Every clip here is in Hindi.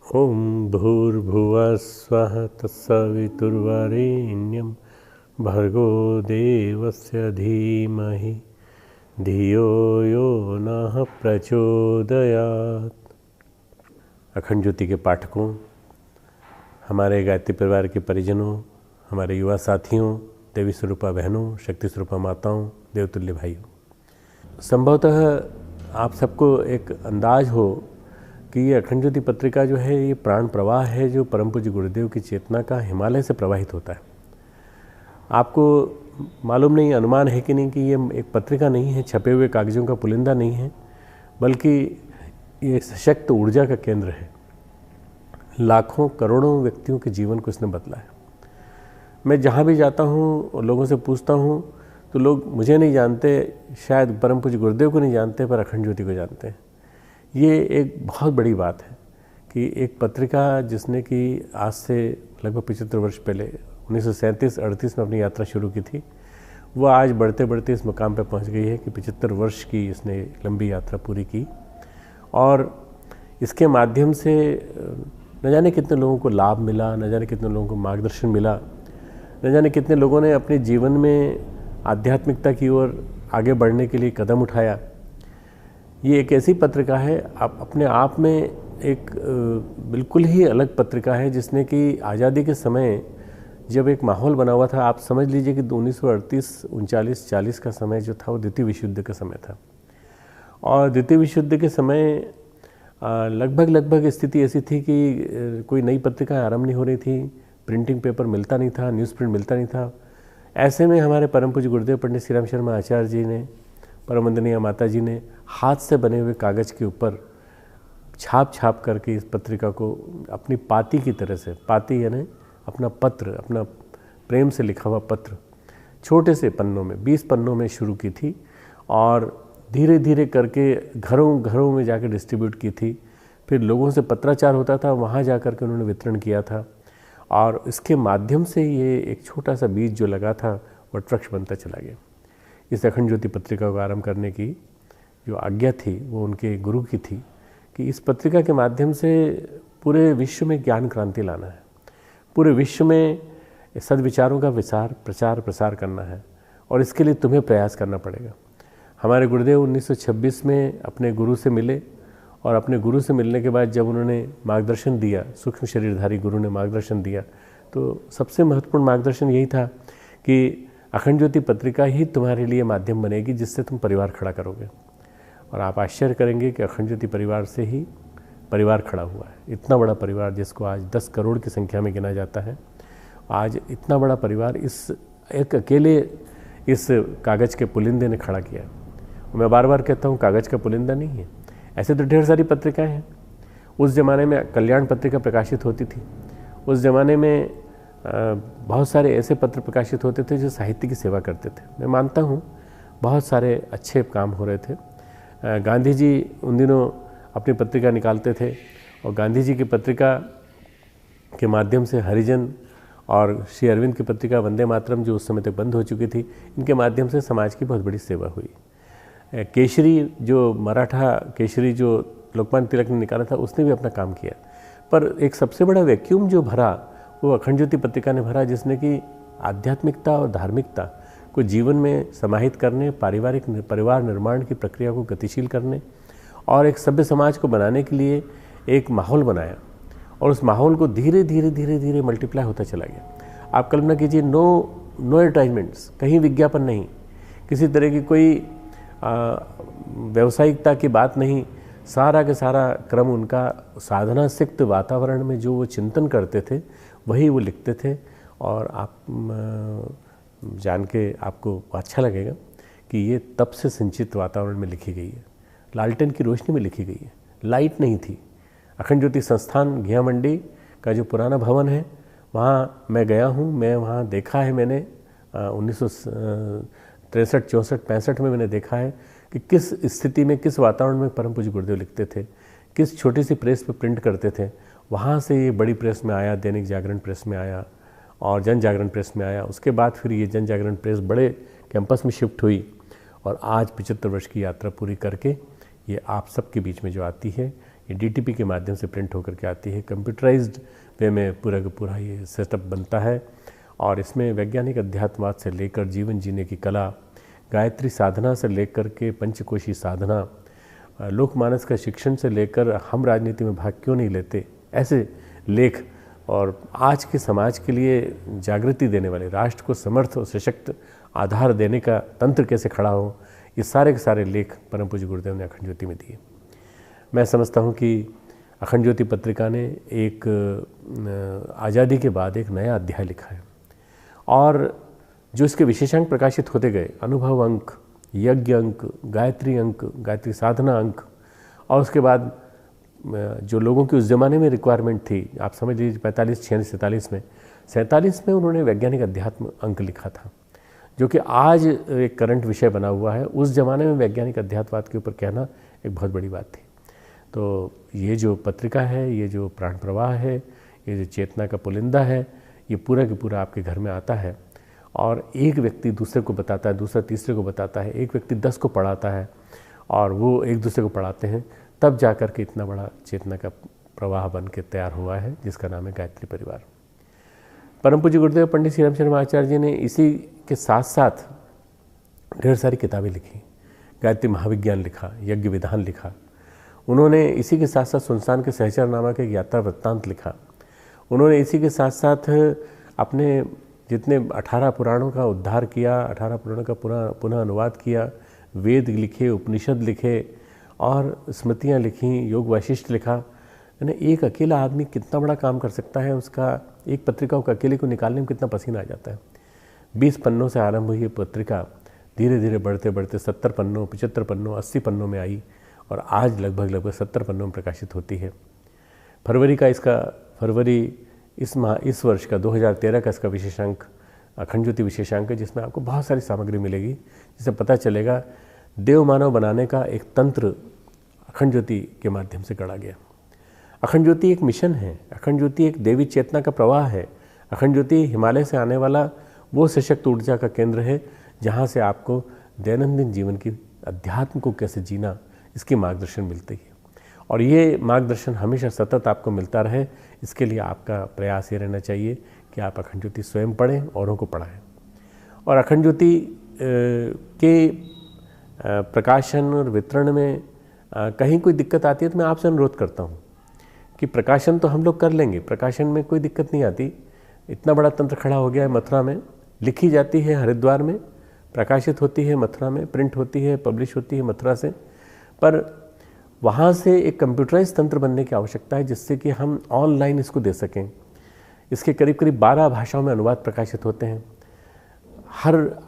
ओम भूर्भुवः स्वः तत्सवितुर्वरेण्यं भर्गो देवस्य धीमहि धियो यो नः प्रचोदयात्। अखंड ज्योति के पाठकों, हमारे गायत्री परिवार के परिजनों, हमारे युवा साथियों, देवी स्वरूपा बहनों, शक्ति स्वरूपा माताओं, देवतुल्य भाइयों, संभवतः आप सबको एक अंदाज हो कि ये अखंड ज्योति पत्रिका जो है ये प्राण प्रवाह है जो परम पूज्य गुरुदेव की चेतना का हिमालय से प्रवाहित होता है। आपको मालूम नहीं, अनुमान है कि नहीं कि ये एक पत्रिका नहीं है, छपे हुए कागज़ों का पुलिंदा नहीं है, बल्कि ये सशक्त ऊर्जा का केंद्र है। लाखों करोड़ों व्यक्तियों के जीवन को इसने बदला है। मैं जहाँ भी जाता हूँ और लोगों से पूछता हूँ तो लोग मुझे नहीं जानते, शायद परम पूज्य गुरुदेव को नहीं जानते, पर अखंड ज्योति को जानते हैं। ये एक बहुत बड़ी बात है कि एक पत्रिका जिसने कि आज से लगभग 75 वर्ष पहले 1937-38 में अपनी यात्रा शुरू की थी, वो आज बढ़ते बढ़ते इस मुकाम पर पहुंच गई है कि 75 वर्ष की इसने लंबी यात्रा पूरी की। और इसके माध्यम से न जाने कितने लोगों को लाभ मिला, न जाने कितने लोगों को मार्गदर्शन मिला, न जाने कितने लोगों ने अपने जीवन में आध्यात्मिकता की ओर आगे बढ़ने के लिए कदम उठाया। ये एक ऐसी पत्रिका है, आप अपने आप में एक बिल्कुल ही अलग पत्रिका है जिसने कि आज़ादी के समय जब एक माहौल बना हुआ था, आप समझ लीजिए कि 1938-39-40 का समय जो था वो द्वितीय विश्व युद्ध का समय था। और द्वितीय विश्व युद्ध के समय लगभग स्थिति ऐसी थी कि कोई नई पत्रिका आरंभ नहीं हो रही थी, प्रिंटिंग पेपर मिलता नहीं था, न्यूज़ प्रिंट मिलता नहीं था। ऐसे में हमारे परम पूज्य गुरुदेव पंडित श्री राम शर्मा आचार्य जी ने, परम वंदनीय माता जी ने हाथ से बने हुए कागज़ के ऊपर छाप करके इस पत्रिका को अपनी पाती की तरह से, पाती यानी अपना पत्र, अपना प्रेम से लिखा हुआ पत्र, छोटे से पन्नों में 20 पन्नों में शुरू की थी और धीरे धीरे करके घरों घरों में जाकर डिस्ट्रीब्यूट की थी। फिर लोगों से पत्राचार होता था, वहाँ जा कर के उन्होंने वितरण किया था। और इसके माध्यम से ये एक छोटा सा बीज जो लगा था वह वृक्ष बनता चला गया। इस अखंड ज्योति पत्रिका को आरंभ करने की जो आज्ञा थी वो उनके गुरु की थी कि इस पत्रिका के माध्यम से पूरे विश्व में ज्ञान क्रांति लाना है, पूरे विश्व में सद्विचारों का प्रचार प्रसार करना है, और इसके लिए तुम्हें प्रयास करना पड़ेगा। हमारे गुरुदेव 1926 में अपने गुरु से मिले, और अपने गुरु से मिलने के बाद जब उन्होंने मार्गदर्शन दिया, सूक्ष्म शरीरधारी गुरु ने मार्गदर्शन दिया, तो सबसे महत्वपूर्ण मार्गदर्शन यही था कि अखंड ज्योति पत्रिका ही तुम्हारे लिए माध्यम बनेगी जिससे तुम परिवार खड़ा करोगे। और आप आश्चर्य करेंगे कि अखंड ज्योति परिवार से ही परिवार खड़ा हुआ है। इतना बड़ा परिवार जिसको आज 10 करोड़ की संख्या में गिना जाता है, आज इतना बड़ा परिवार इस एक अकेले इस कागज़ के पुलिंदे ने खड़ा किया। मैं बार बार कहता हूँ, कागज़ का पुलिंदा नहीं है, ऐसे तो ढेर सारी पत्रिकाएं हैं। उस ज़माने में कल्याण पत्रिका प्रकाशित होती थी, उस ज़माने में बहुत सारे ऐसे पत्र प्रकाशित होते थे जो साहित्य की सेवा करते थे। मैं मानता हूँ बहुत सारे अच्छे काम हो रहे थे। गांधी जी उन दिनों अपनी पत्रिका निकालते थे, और गांधी जी की पत्रिका के माध्यम से हरिजन और श्री अरविंद की पत्रिका वंदे मातरम जो उस समय तक बंद हो चुकी थी, इनके माध्यम से समाज की बहुत बड़ी सेवा हुई। केसरी जो मराठा केसरी जो लोकमान्य तिलक ने निकाला था, उसने भी अपना काम किया। पर एक सबसे बड़ा वैक्यूम जो भरा वो अखंड ज्योति पत्रिका ने भरा, जिसने कि आध्यात्मिकता और धार्मिकता को जीवन में समाहित करने, परिवार निर्माण की प्रक्रिया को गतिशील करने और एक सभ्य समाज को बनाने के लिए एक माहौल बनाया, और उस माहौल को धीरे धीरे मल्टीप्लाई होता चला गया। आप कल्पना कीजिए, नो एडवर्टाइजमेंट्स, कहीं विज्ञापन नहीं, किसी तरह की कोई व्यावसायिकता की बात नहीं, सारा के सारा क्रम उनका साधना सिक्त वातावरण में जो वो चिंतन करते थे वही वो लिखते थे। और आप जान के आपको अच्छा लगेगा कि ये तब से संचित वातावरण में लिखी गई है, लालटेन की रोशनी में लिखी गई है, लाइट नहीं थी। अखंड ज्योति संस्थान घिया मंडी का जो पुराना भवन है, वहाँ मैं गया हूँ, मैं वहाँ देखा है, मैंने 1963, 64, 65 में मैंने देखा है कि किस स्थिति में, किस वातावरण में परम पूज्य गुरुदेव लिखते थे, किस छोटी सी प्रेस पे प्रिंट करते थे। वहाँ से ये बड़ी प्रेस में आया, दैनिक जागरण प्रेस में आया और जन जागरण प्रेस में आया। उसके बाद फिर ये जन जागरण प्रेस बड़े कैंपस में शिफ्ट हुई, और आज 75 वर्ष की यात्रा पूरी करके ये आप सबके बीच में जो आती है, ये DTP के माध्यम से प्रिंट होकर के आती है। कंप्यूटराइज्ड वे में पूरा का पूरा ये सेटअप बनता है और इसमें वैज्ञानिक अध्यात्मवाद से लेकर जीवन जीने की कला, गायत्री साधना से लेकर के पंचकोशी साधना, लोकमानस का शिक्षण से लेकर हम राजनीति में भाग क्यों नहीं लेते, ऐसे लेख और आज के समाज के लिए जागृति देने वाले, राष्ट्र को समर्थ और सशक्त आधार देने का तंत्र कैसे खड़ा हो, ये सारे के सारे लेख परम पूज्य गुरुदेव ने अखंड ज्योति में दिए। मैं समझता हूँ कि अखंड ज्योति पत्रिका ने एक आज़ादी के बाद एक नया अध्याय लिखा है और जो इसके विशेषांक प्रकाशित होते गए, अनुभव अंक, यज्ञ अंक, गायत्री अंक, गायत्री साधना अंक, और उसके बाद जो लोगों की उस ज़माने में रिक्वायरमेंट थी, आप समझ लीजिए 45, 46, 47 में उन्होंने वैज्ञानिक अध्यात्म अंक लिखा था, जो कि आज एक करंट विषय बना हुआ है। उस ज़माने में वैज्ञानिक अध्यात्मवाद के ऊपर कहना एक बहुत बड़ी बात थी। तो ये जो पत्रिका है, ये जो प्राण प्रवाह है, ये जो चेतना का पुलिंदा है, ये पूरा के पूरा आपके घर में आता है और एक व्यक्ति दूसरे को बताता है, दूसरा तीसरे को बताता है, एक व्यक्ति 10 को पढ़ाता है और वो एक दूसरे को पढ़ाते हैं, तब जा कर के इतना बड़ा चेतना का प्रवाह बन के तैयार हुआ है, जिसका नाम है गायत्री परिवार। परम पूज्य गुरुदेव पंडित श्री रामशरण आचार्य जी ने इसी के साथ साथ ढेर सारी किताबें लिखी। गायत्री महाविज्ञान लिखा, यज्ञ विधान लिखा। उन्होंने इसी के साथ साथ सुनसान के सहचर नामक एक यात्रा वृत्तांत लिखा। उन्होंने इसी के साथ साथ अपने जितने 18 पुराणों का उद्धार किया, 18 पुराणों का पुनः अनुवाद किया, वेद लिखे, उपनिषद लिखे और स्मृतियाँ लिखी, योग वैशिष्ट लिखा। यानी एक अकेला आदमी कितना बड़ा काम कर सकता है, उसका एक पत्रिका को अकेले को निकालने में कितना पसीना आ जाता है। 20 पन्नों से आरंभ हुई ये पत्रिका धीरे धीरे बढ़ते बढ़ते 70 पन्नों, 75 पन्नों, 80 पन्नों में आई और आज लगभग 70 पन्नों में प्रकाशित होती है। फरवरी इस वर्ष का 2013 का इसका विशेषांक अखंड ज्योति विशेषांक है, जिसमें आपको बहुत सारी सामग्री मिलेगी, जिससे पता चलेगा देव मानव बनाने का एक तंत्र अखंड ज्योति के माध्यम से गढ़ा गया। अखंड ज्योति एक मिशन है, अखंड ज्योति एक देवी चेतना का प्रवाह है। अखंड ज्योति हिमालय से आने वाला वो सशक्त ऊर्जा का केंद्र है, जहाँ से आपको दैनंदिन जीवन की अध्यात्म को कैसे जीना, इसकी मार्गदर्शन मिलती है। और ये मार्गदर्शन हमेशा सतत आपको मिलता रहे, इसके लिए आपका प्रयास ये रहना चाहिए कि आप अखंड ज्योति स्वयं पढ़ें, औरों को पढ़ाएं। और अखंड ज्योति के प्रकाशन और वितरण में कहीं कोई दिक्कत आती है तो मैं आपसे अनुरोध करता हूँ कि प्रकाशन तो हम लोग कर लेंगे, प्रकाशन में कोई दिक्कत नहीं आती। इतना बड़ा तंत्र खड़ा हो गया है मथुरा में, लिखी जाती है हरिद्वार में, प्रकाशित होती है मथुरा में, प्रिंट होती है, पब्लिश होती है मथुरा से, पर वहाँ से एक कंप्यूटराइज तंत्र बनने की आवश्यकता है, जिससे कि हम ऑनलाइन इसको दे सकें। इसके करीब करीब 12 भाषाओं में अनुवाद प्रकाशित होते हैं।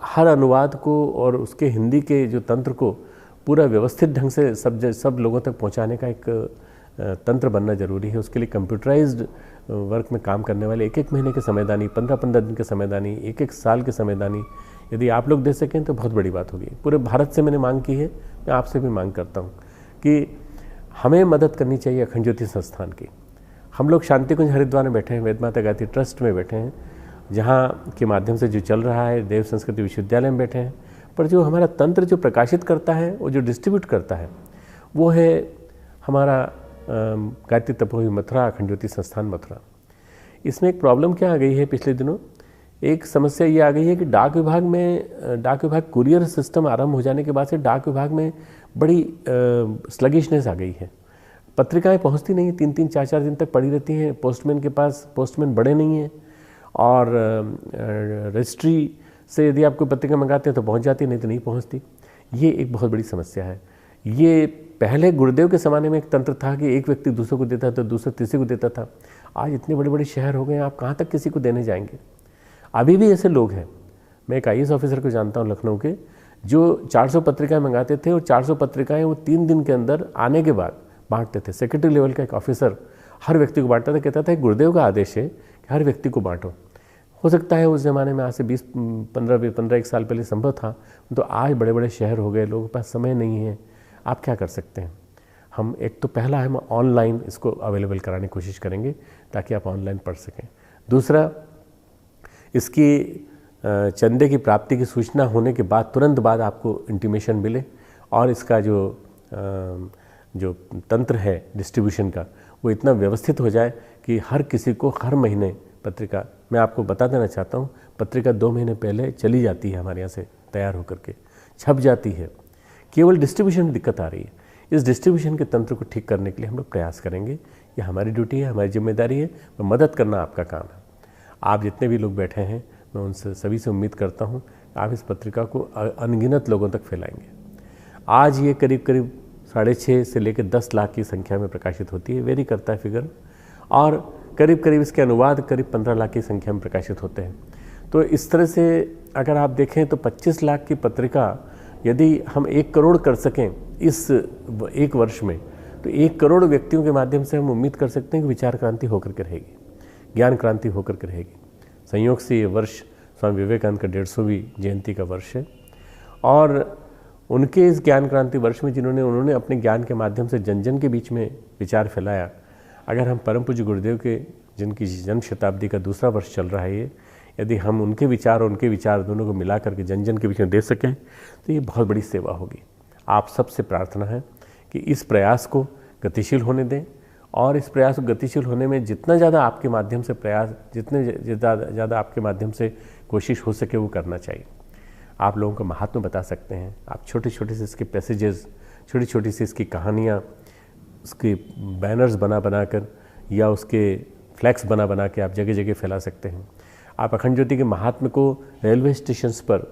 हर अनुवाद को और उसके हिंदी के जो तंत्र को पूरा व्यवस्थित ढंग से सब लोगों तक पहुँचाने का एक तंत्र बनना जरूरी है। उसके लिए कंप्यूटराइज्ड वर्क में काम करने वाले 1-1 महीने के समयदानी, 15-15 दिन के समयदानी, 1-1 साल के समयदानी यदि आप लोग दे सकें तो बहुत बड़ी बात होगी। पूरे भारत से मैंने मांग की है, मैं आपसे भी मांग करता हूँ कि हमें मदद करनी चाहिए अखंड ज्योति संस्थान की। हम लोग शांति कुंज हरिद्वार में बैठे हैं, वेद माता गायत्री ट्रस्ट में बैठे हैं, जहाँ के माध्यम से जो चल रहा है, देव संस्कृति विश्वविद्यालय में बैठे हैं, पर जो हमारा तंत्र जो प्रकाशित करता है, वो जो डिस्ट्रीब्यूट करता है, वो है हमारा गायत्री तपोवन मथुरा, अखंड ज्योति संस्थान मथुरा। इसमें एक प्रॉब्लम क्या आ गई है पिछले दिनों, एक समस्या ये आ गई है कि डाक विभाग कुरियर सिस्टम आरंभ हो जाने के बाद से डाक विभाग में बड़ी स्लगिशनेस आ गई है। पत्रिकाएं पहुंचती नहीं, 3-3, 4-4 दिन तक पड़ी रहती हैं पोस्टमैन के पास, पोस्टमैन बड़े नहीं हैं, और रजिस्ट्री से यदि आप कोई पत्रिका मंगाते हैं तो पहुंच जाती, नहीं तो नहीं पहुंचती। ये एक बहुत बड़ी समस्या है। ये पहले गुरुदेव के ज़माने में एक तंत्र था कि एक व्यक्ति दूसरे को देता था, दूसरा तीसरे को देता था। आज इतने बड़े बड़े शहर हो गए हैं, आप कहाँ तक किसी को देने जाएंगे। अभी भी ऐसे लोग हैं। मैं एक IAS ऑफिसर को जानता हूँ लखनऊ के, जो 400 पत्रिकाएं मंगाते थे और 400 पत्रिकाएं वो 3 दिन के अंदर आने के बाद बांटते थे। सेक्रेटरी लेवल का एक ऑफिसर हर व्यक्ति को बांटता था, कहता था गुरुदेव का आदेश है कि हर व्यक्ति को बांटो। हो सकता है उस ज़माने में आज से 15-1 साल पहले संभव था, तो आज बड़े बड़े शहर हो गए, लोगों के पास समय नहीं है। आप क्या कर सकते हैं? हम एक तो पहला हम ऑनलाइन इसको अवेलेबल कराने की कोशिश करेंगे ताकि आप ऑनलाइन पढ़ सकें। दूसरा, इसकी चंदे की प्राप्ति की सूचना होने के बाद तुरंत बाद आपको इंटीमेशन मिले और इसका जो जो तंत्र है डिस्ट्रीब्यूशन का वो इतना व्यवस्थित हो जाए कि हर किसी को हर महीने पत्रिका, मैं आपको बता देना चाहता हूँ, पत्रिका 2 महीने पहले चली जाती है हमारे यहाँ से तैयार होकर के, छप जाती है। केवल डिस्ट्रीब्यूशन में दिक्कत आ रही है। इस डिस्ट्रीब्यूशन के तंत्र को ठीक करने के लिए हम लोग प्रयास करेंगे। ये हमारी ड्यूटी है, हमारी जिम्मेदारी है, और मदद करना आपका काम है। आप जितने भी लोग बैठे हैं, मैं उनसे सभी से उम्मीद करता हूँ आप इस पत्रिका को अनगिनत लोगों तक फैलाएंगे। आज ये करीब 6.5 से लेकर 10 लाख की संख्या में प्रकाशित होती है, वेरी करता है फिगर, और करीब इसके अनुवाद करीब 15 लाख की संख्या में प्रकाशित होते हैं। तो इस तरह से अगर आप देखें तो 25 लाख की पत्रिका यदि हम 1 करोड़ कर सकें इस 1 वर्ष में, तो 1 करोड़ व्यक्तियों के माध्यम से हम उम्मीद कर सकते हैं कि विचार क्रांति होकर के रहेगी, ज्ञान क्रांति होकर के रहेगी। संयोग से ये वर्ष स्वामी विवेकानंद का 150वीं जयंती का वर्ष है, और उनके इस ज्ञान क्रांति वर्ष में उन्होंने अपने ज्ञान के माध्यम से जन जन के बीच में विचार फैलाया। अगर हम परम पूज्य गुरुदेव के जिनकी जन्म शताब्दी का दूसरा वर्ष चल रहा है ये, यदि हम उनके विचार और उनके विचार दोनों को मिला करके जन जन के बीच में दे सकें तो ये बहुत बड़ी सेवा होगी। आप सबसे प्रार्थना है कि इस प्रयास को गतिशील होने दें, और इस प्रयास को गतिशील होने में जितना ज़्यादा आपके माध्यम से प्रयास, जितने ज़्यादा आपके माध्यम से कोशिश हो सके वो करना चाहिए। आप लोगों को महात्मा बता सकते हैं, आप छोटे छोटे से इसके पैसेजेस, छोटी छोटी सी इसकी कहानियाँ, उसके बैनर्स बना कर या उसके फ्लैक्स बना के आप जगह जगह फैला सकते हैं। आप अखंड ज्योति के महात्मा को रेलवे स्टेशंस पर,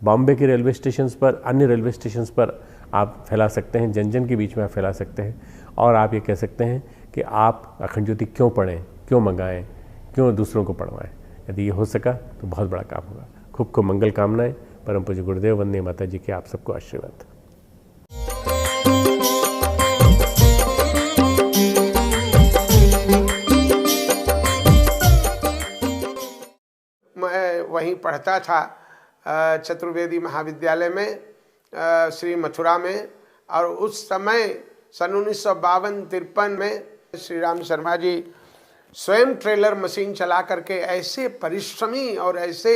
बॉम्बे के रेलवे स्टेशंस पर, अन्य रेलवे स्टेशंस पर आप फैला सकते हैं, जन जन के बीच में आप फैला सकते हैं, और आप ये कह सकते हैं कि आप अखंड ज्योति क्यों पढ़ें, क्यों मंगाएं, क्यों दूसरों को पढ़वाएं। यदि ये हो सका तो बहुत बड़ा काम होगा। खूब खूब मंगल कामनाएं। परम पूज्य गुरुदेव, वंदे माता जी के आप सबको आशीर्वाद। मैं वहीं पढ़ता था चतुर्वेदी महाविद्यालय में, श्री मथुरा में, और उस समय सन 1952-53 में श्री राम शर्मा जी स्वयं ट्रेलर मशीन चला करके ऐसे परिश्रमी और ऐसे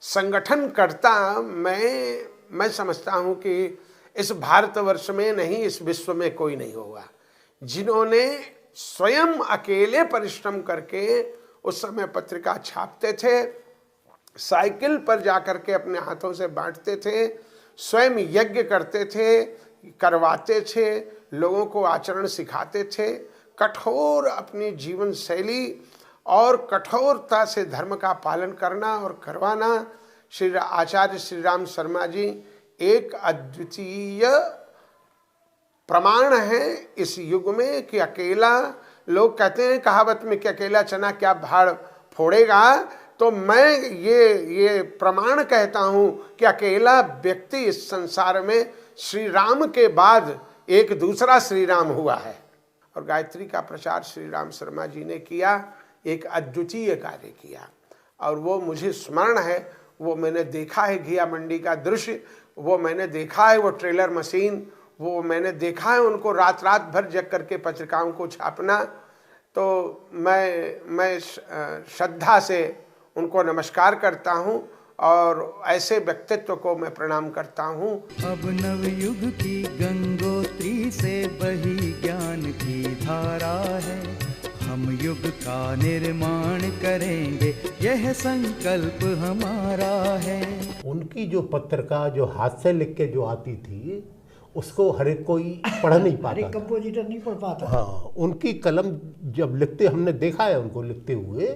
संगठनकर्ता मैं समझता हूँ कि इस भारतवर्ष में नहीं, इस विश्व में कोई नहीं होगा जिन्होंने स्वयं अकेले परिश्रम करके उस समय पत्रिका छापते थे, साइकिल पर जाकर के अपने हाथों से बांटते थे, स्वयं यज्ञ करते थे, करवाते थे, लोगों को आचरण सिखाते थे, कठोर अपनी जीवन शैली और कठोरता से धर्म का पालन करना और करवाना। श्री आचार्य श्री राम शर्मा जी एक अद्वितीय प्रमाण है इस युग में कि अकेला, लोग कहते हैं कहावत में कि अकेला चना क्या भाड़ फोड़ेगा, तो मैं ये प्रमाण कहता हूं कि अकेला व्यक्ति इस संसार में श्री राम के बाद एक दूसरा श्री राम हुआ है। और गायत्री का प्रचार श्री राम शर्मा जी ने किया, एक अद्वितीय कार्य किया, और वो मुझे स्मरण है, वो मैंने देखा है घिया मंडी का दृश्य, वो मैंने देखा है वो ट्रेलर मशीन, वो मैंने देखा है उनको रात भर जग करके पत्रिकाओं को छापना। तो मैं श्रद्धा से उनको नमस्कार करता हूँ और ऐसे व्यक्तित्व को मैं प्रणाम करता हूँ। अब नवयुग की गंगोत्री से बही ज्ञान की धारा है, हम युग का निर्माण करेंगे, यह संकल्प हमारा है। उनकी जो पत्रिका जो हाथ से लिख के जो आती थी उसको हर एक कोई पढ़ नहीं पाता, हर एक कंपोजिटर नहीं पढ़ पाता। हाँ, उनकी कलम जब लिखते, हमने देखा है उनको लिखते हुए,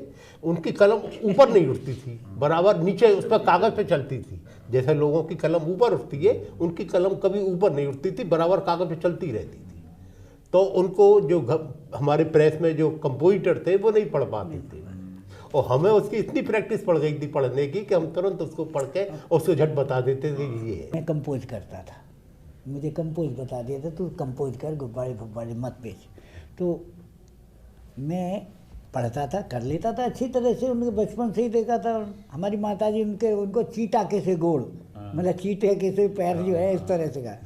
उनकी कलम ऊपर नहीं उठती थी, बराबर नीचे उस पर कागज पे चलती थी। जैसे लोगों की कलम ऊपर उठती है, उनकी कलम कभी ऊपर नहीं उठती थी, बराबर कागज पे चलती रहती थी। तो उनको जो हमारे प्रेस में जो कंपोजिटर थे वो नहीं पढ़ पाते थे, और हमें उसकी इतनी प्रैक्टिस पड़ गई थी पढ़ने की कि हम तुरंत उसको पढ़ के उसको झट बता देते थे ये है। मैं कंपोज करता था, मुझे कंपोज बता दिया था, तू कंपोज कर, गुब्बारे फुब्बारे मत बेच। तो मैं पढ़ता था, कर लेता था अच्छी तरह से, उनके बचपन से ही देखा था। हमारी माता जी उनको चीटा कैसे गोड़, मतलब चीटे कैसे पैर जो है इस तरह से का।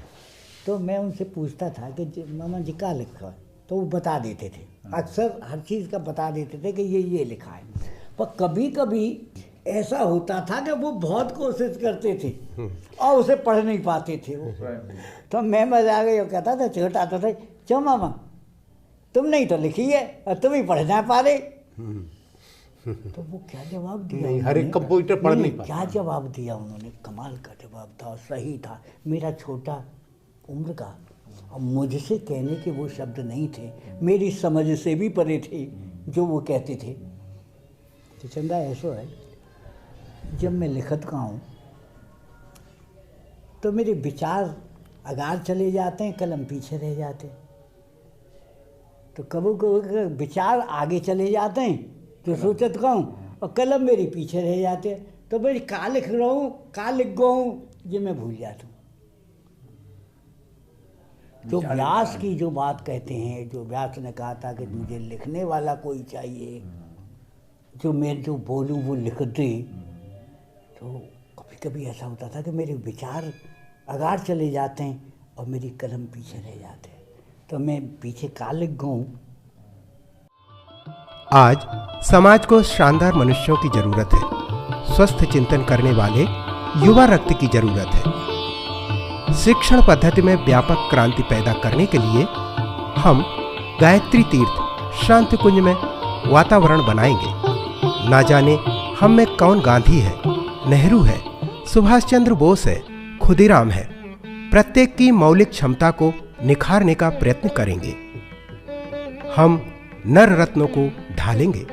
तो मैं उनसे पूछता था कि मामा जी क्या लिखा, तो वो बता देते थे, अक्सर हर चीज़ का बता देते थे कि ये लिखा है। पर कभी कभी ऐसा होता था कि वो बहुत कोशिश करते थे और उसे पढ़ नहीं पाते थे वो। तो मैं मजा गई, कहता था छोटा आता था, क्यों मामा तुम नहीं तो लिखी है और तुम ही पढ़ ना पा रहे। तो वो क्या जवाब दिया? नहीं, हर एक कंपोजिटर पढ़ नहीं पाता। क्या जवाब दिया उन्होंने? कमाल का जवाब था, सही था। मेरा छोटा उम्र का और मुझसे कहने के वो शब्द नहीं थे, मेरी समझ से भी परे थे जो वो कहते थे। तो चंदा ऐसा है, जब मैं लिखत का हूँ तो मेरे विचार अगार चले जाते हैं, कलम पीछे रह जाते हैं। तो कभी कभी विचार आगे चले जाते हैं जो सोचत का हूँ, और कलम मेरी पीछे रह जाते हैं। तो मैं का लिख रहा हूँ, का लिख गया हूँ, ये मैं भूल जाता हूँ। जो व्यास की जो बात कहते हैं, जो व्यास ने कहा था कि मुझे लिखने वाला कोई चाहिए, जो मैं जो बोलूँ वो लिख दे। तो कभी कभी ऐसा होता था कि मेरे विचार अगार चले जाते हैं और मेरी कलम पीछे रह जाते हैं। तो मैं पीछे का लिख गऊँ। आज समाज को शानदार मनुष्यों की जरूरत है। स्वस्थ चिंतन करने वाले युवा रक्त की जरूरत है। शिक्षण पद्धति में व्यापक क्रांति पैदा करने के लिए हम गायत्री तीर्थ शांति कुंज में वातावरण बनाएंगे। ना जाने हम में कौन गांधी है, नेहरू है, सुभाष चंद्र बोस है, खुदीराम है। प्रत्येक की मौलिक क्षमता को निखारने का प्रयत्न करेंगे। हम नर रत्नों को ढालेंगे।